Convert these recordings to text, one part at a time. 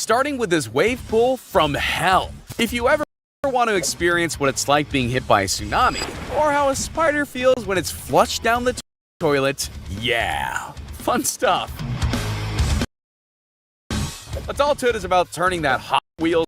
starting with this wave pool from hell. If you ever want to experience what it's like being hit by a tsunami, or how a spider feels when it's flushed down the toilet, yeah, fun stuff. Adulthood is about turning that Hot Wheels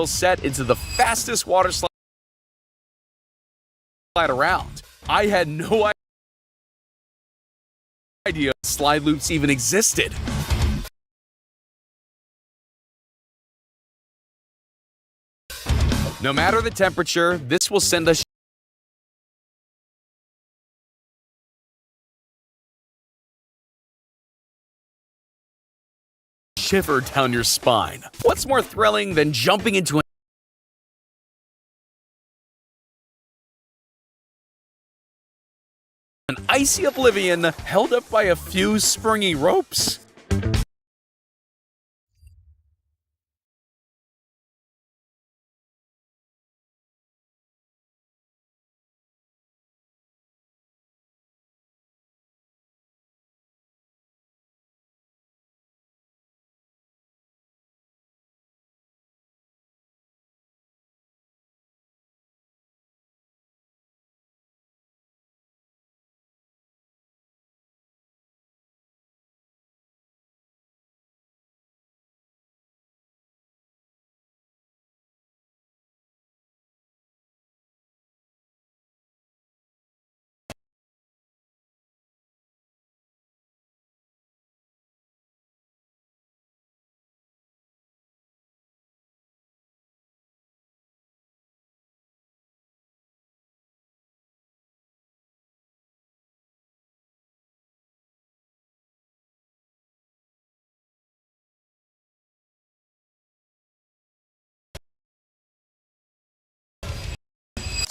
set into the fastest water slide around. I had no idea slide loops even existed. No matter the temperature, this will send a shiver down your spine. What's more thrilling than jumping into an icy oblivion held up by a few springy ropes?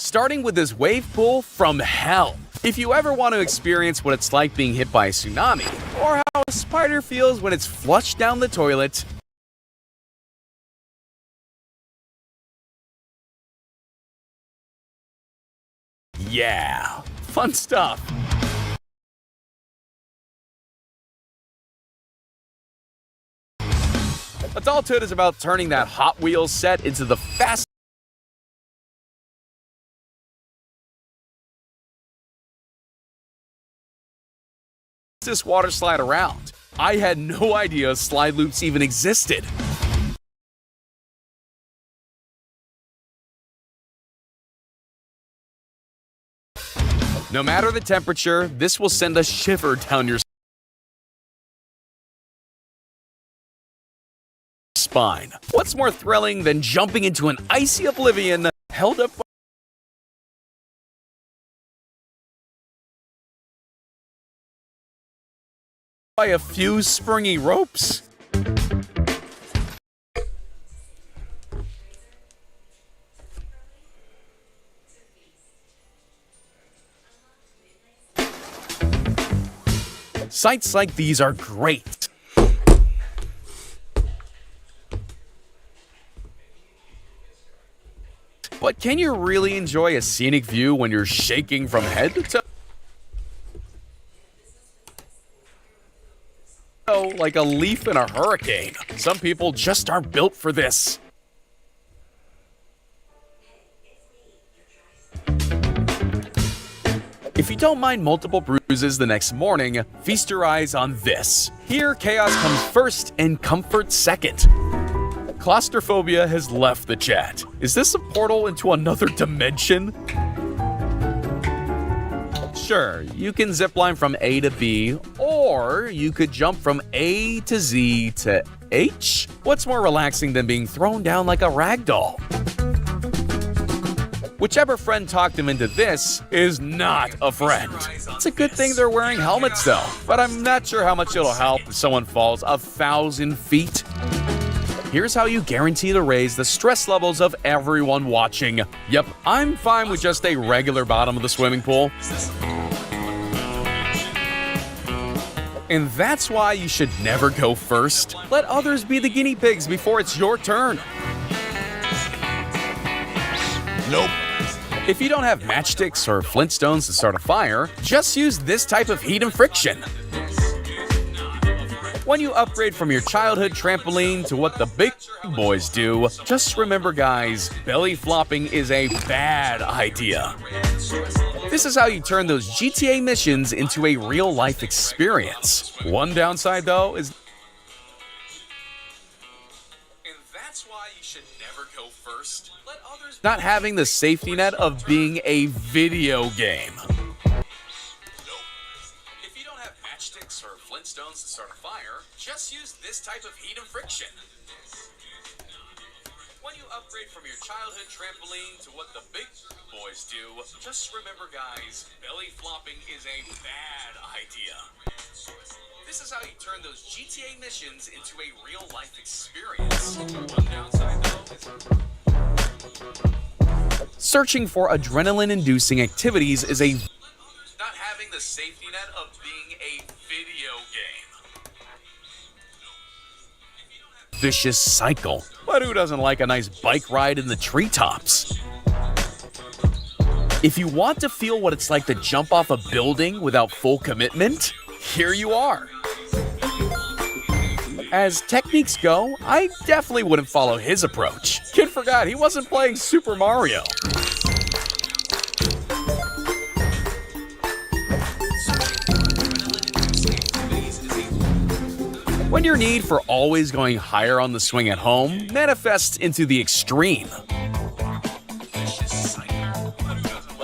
Starting with this wave pool from hell. If you ever want to experience what it's like being hit by a tsunami, or how a spider feels when it's flushed down the toilet, yeah, fun stuff. Adulthood is about turning that Hot Wheels set into the fastest water slide around. I had no idea slide loops even existed. No matter the temperature, this will send a shiver down your spine. What's more thrilling than jumping into an icy oblivion held up by a few springy ropes? Sights like these are great. But can you really enjoy a scenic view when you're shaking from head to toe? Like a leaf in a hurricane. Some people just aren't built for this. If you don't mind multiple bruises the next morning, feast your eyes on this. Here, chaos comes first and comfort second. Claustrophobia has left the chat. Is this a portal into another dimension? Sure, you can zipline from A to B, or you could jump from A to Z to H. What's more relaxing than being thrown down like a ragdoll? Whichever friend talked him into this is not a friend. It's a good thing they're wearing helmets though, but I'm not sure how much it'll help if someone falls 1,000 feet. Here's how you guarantee to raise the stress levels of everyone watching. Yep, I'm fine with just a regular bottom of the swimming pool. And that's why you should never go first. Let others be the guinea pigs before it's your turn. Nope. If you don't have matchsticks or flintstones to start a fire, just use this type of heat and friction. When you upgrade from your childhood trampoline to what the big boys do, just remember guys, belly flopping is a bad idea. This is how you turn those GTA missions into a real-life experience. One downside though is... And that's why you should never go first. Let others... Not having the safety net of being a video game. If you don't have matchsticks or flintstones to start a fire, just use this type of heat and friction. When you upgrade from your childhood trampoline to what the big boys do, just remember guys, belly flopping is a bad idea. This is how you turn those GTA missions into a real-life experience. One downside though is... Searching for adrenaline-inducing activities is a... Not having the safety net of being a video game. Vicious cycle. But who doesn't like a nice bike ride in the treetops? If you want to feel what it's like to jump off a building without full commitment, here you are. As techniques go, I definitely wouldn't follow his approach. Kid forgot he wasn't playing Super Mario. When your need for always going higher on the swing at home manifests into the extreme.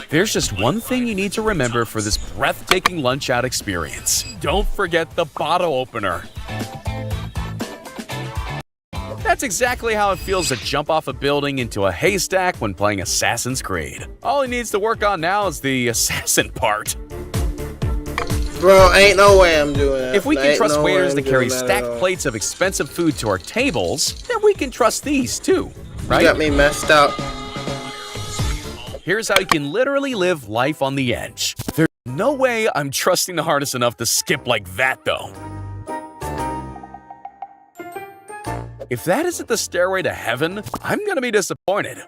There's just one thing you need to remember for this breathtaking lunch out experience. Don't forget the bottle opener. That's exactly how it feels to jump off a building into a haystack when playing Assassin's Creed. All he needs to work on now is the assassin part. Bro, ain't no way I'm doing that. If we can trust waiters to carry stacked plates of expensive food to our tables, then we can trust these too, right? You got me messed up. Here's how you can literally live life on the edge. There's no way I'm trusting the hardest enough to skip like that though. If that isn't the stairway to heaven, I'm gonna be disappointed.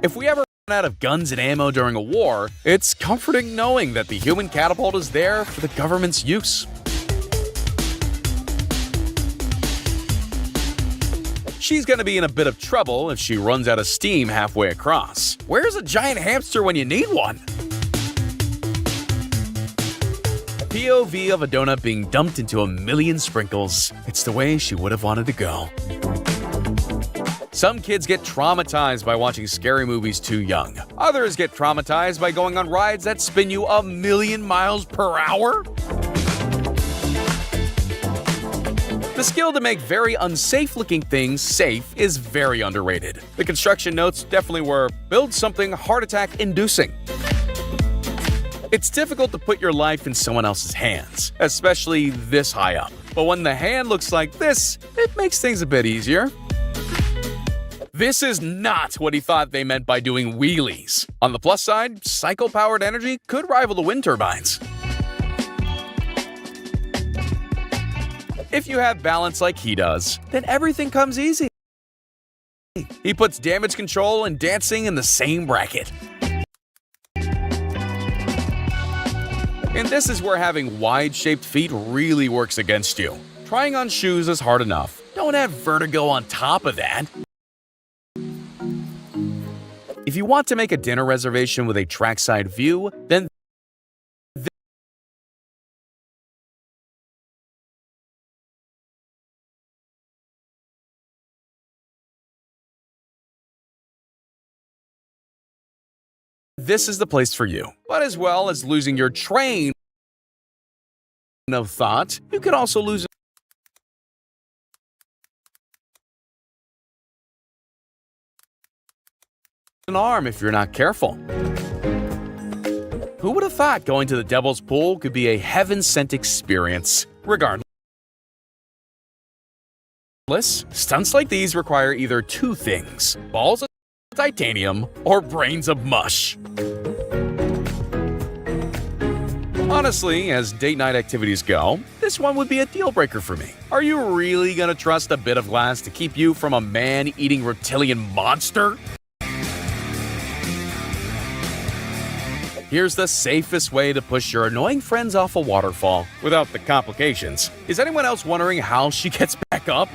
If we ever run out of guns and ammo during a war, it's comforting knowing that the human catapult is there for the government's use. She's gonna be in a bit of trouble if she runs out of steam halfway across. Where's a giant hamster when you need one? POV of a donut being dumped into a million sprinkles. It's the way she would have wanted to go. Some kids get traumatized by watching scary movies too young. Others get traumatized by going on rides that spin you 1,000,000 miles per hour. The skill to make very unsafe-looking things safe is very underrated. The construction notes definitely were, build something heart attack-inducing. It's difficult to put your life in someone else's hands, especially this high up. But when the hand looks like this, it makes things a bit easier. This is not what he thought they meant by doing wheelies. On the plus side, cycle-powered energy could rival the wind turbines. If you have balance like he does, then everything comes easy. He puts damage control and dancing in the same bracket. And this is where having wide-shaped feet really works against you. Trying on shoes is hard enough. Don't have vertigo on top of that. If you want to make a dinner reservation with a trackside view, then this is the place for you. But as well as losing your train of thought, you could also lose an arm if you're not careful. Who would have thought going to the Devil's Pool could be a heaven-sent experience? Regardless, stunts like these require either two things: balls of titanium or brains of mush. Honestly, as date night activities go, this one would be a deal breaker for me. Are you really gonna trust a bit of glass to keep you from a man-eating reptilian monster? Here's the safest way to push your annoying friends off a waterfall without the complications. Is anyone else wondering how she gets back up?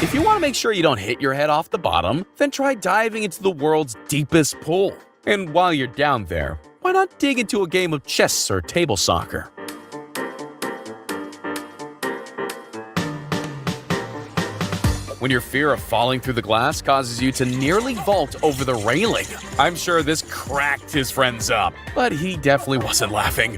If you want to make sure you don't hit your head off the bottom, then try diving into the world's deepest pool. And while you're down there, why not dig into a game of chess or table soccer? When your fear of falling through the glass causes you to nearly vault over the railing. I'm sure this cracked his friends up, but he definitely wasn't laughing.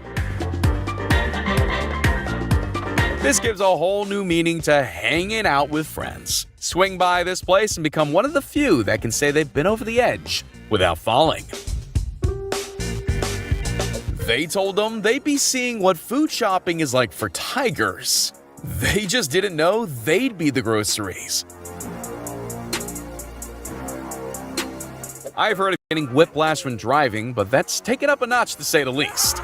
This gives a whole new meaning to hanging out with friends. Swing by this place and become one of the few that can say they've been over the edge without falling. They told them they'd be seeing what food shopping is like for tigers. They just didn't know they'd be the groceries. I've heard of getting whiplash when driving, but that's taken up a notch to say the least.